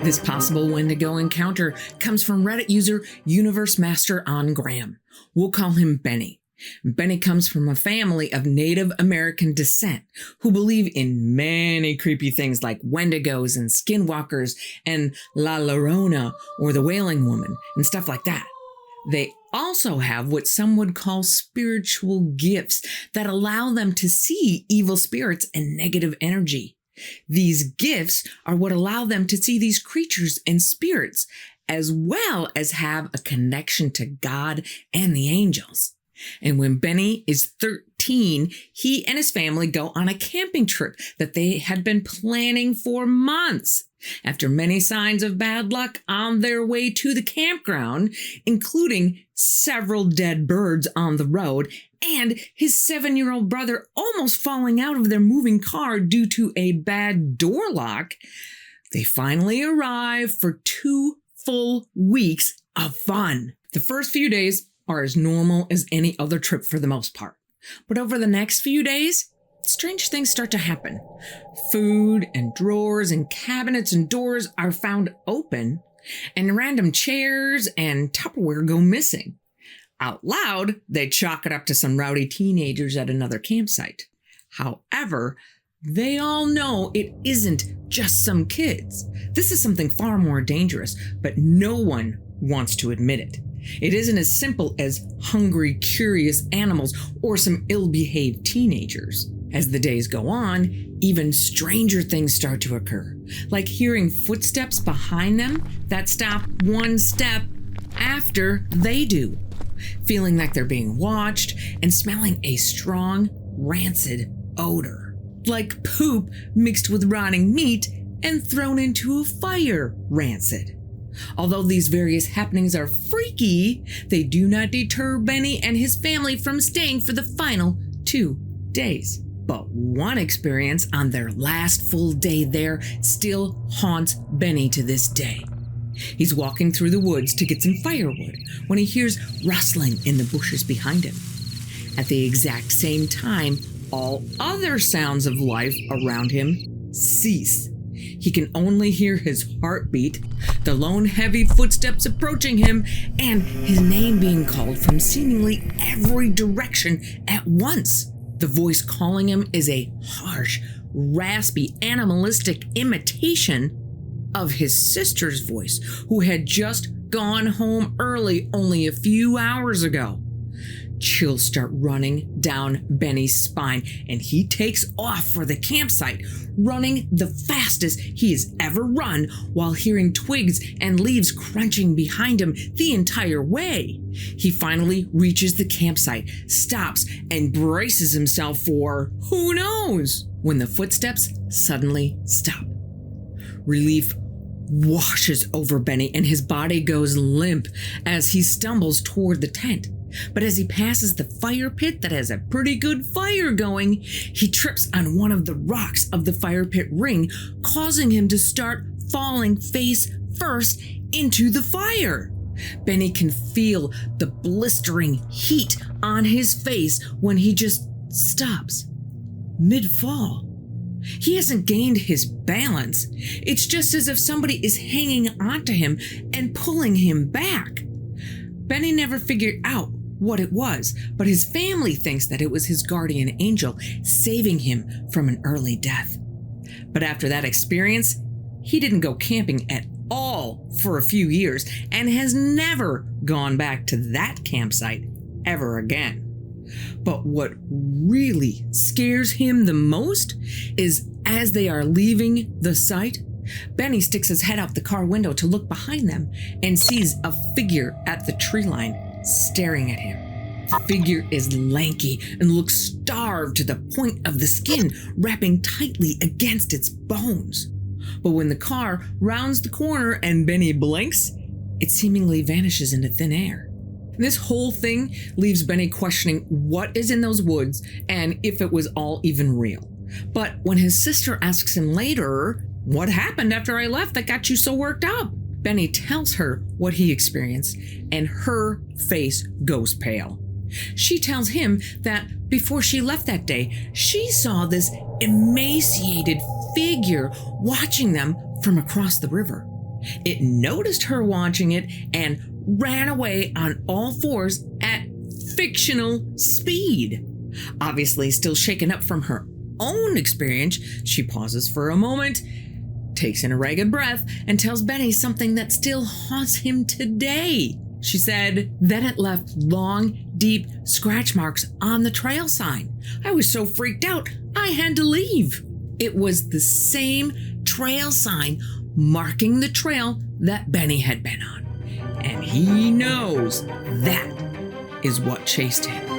This possible Wendigo encounter comes from Reddit user Universe Master on Graham. We'll call him Benny. Benny comes from a family of Native American descent who believe in many creepy things like Wendigos and Skinwalkers and La Llorona or the Wailing Woman and stuff like that. They also have what some would call spiritual gifts that allow them to see evil spirits and negative energy. These gifts are what allow them to see these creatures and spirits, as well as have a connection to God and the angels. And when Benny is 13, he and his family go on a camping trip that they had been planning for months. After many signs of bad luck on their way to the campground, including several dead birds on the road and his 7-year-old brother almost falling out of their moving car due to a bad door lock, they finally arrive for 2 full weeks of fun. The first few days are as normal as any other trip for the most part. But over the next few days, strange things start to happen. Food and drawers and cabinets and doors are found open, and random chairs and Tupperware go missing. Out loud, they chalk it up to some rowdy teenagers at another campsite. However, they all know it isn't just some kids. This is something far more dangerous, but no one wants to admit it. It isn't as simple as hungry, curious animals or some ill-behaved teenagers. As the days go on, even stranger things start to occur, like hearing footsteps behind them that stop one step after they do, feeling like they're being watched, and smelling a strong, rancid odor, like poop mixed with rotting meat and thrown into a fire rancid. Although these various happenings are freaky, they do not deter Benny and his family from staying for the final 2 days. But one experience on their last full day there still haunts Benny to this day. He's walking through the woods to get some firewood when he hears rustling in the bushes behind him. At the exact same time, all other sounds of life around him cease. He can only hear his heartbeat, the lone heavy footsteps approaching him, and his name being called from seemingly every direction at once. The voice calling him is a harsh, raspy, animalistic imitation of his sister's voice, who had just gone home early only a few hours ago. Chills start running down Benny's spine, and he takes off for the campsite, running the fastest he has ever run while hearing twigs and leaves crunching behind him the entire way. He finally reaches the campsite, stops, and braces himself for who knows when the footsteps suddenly stop. Relief washes over Benny, and his body goes limp as he stumbles toward the tent. But as he passes the fire pit that has a pretty good fire going, he trips on one of the rocks of the fire pit ring, causing him to start falling face first into the fire. Benny can feel the blistering heat on his face when he just stops mid-fall. He hasn't gained his balance. It's just as if somebody is hanging onto him and pulling him back. Benny never figured out what it was, but his family thinks that it was his guardian angel saving him from an early death. But after that experience, he didn't go camping at all for a few years and has never gone back to that campsite ever again. But what really scares him the most is as they are leaving the site, Benny sticks his head out the car window to look behind them and sees a figure at the tree line staring at him. The figure is lanky and looks starved to the point of the skin wrapping tightly against its bones. But when the car rounds the corner and Benny blinks, it seemingly vanishes into thin air. This whole thing leaves Benny questioning what is in those woods and if it was all even real. But when his sister asks him later, "What happened after I left that got you so worked up?" Benny tells her what he experienced, and her face goes pale. She tells him that before she left that day, she saw this emaciated figure watching them from across the river. It noticed her watching it and ran away on all fours at fictional speed. Obviously, still shaken up from her own experience, she pauses for a moment, takes in a ragged breath, and tells Benny something that still haunts him today. She said, "Then it left long, deep scratch marks on the trail sign. I was so freaked out, I had to leave." It was the same trail sign marking the trail that Benny had been on. And he knows that is what chased him.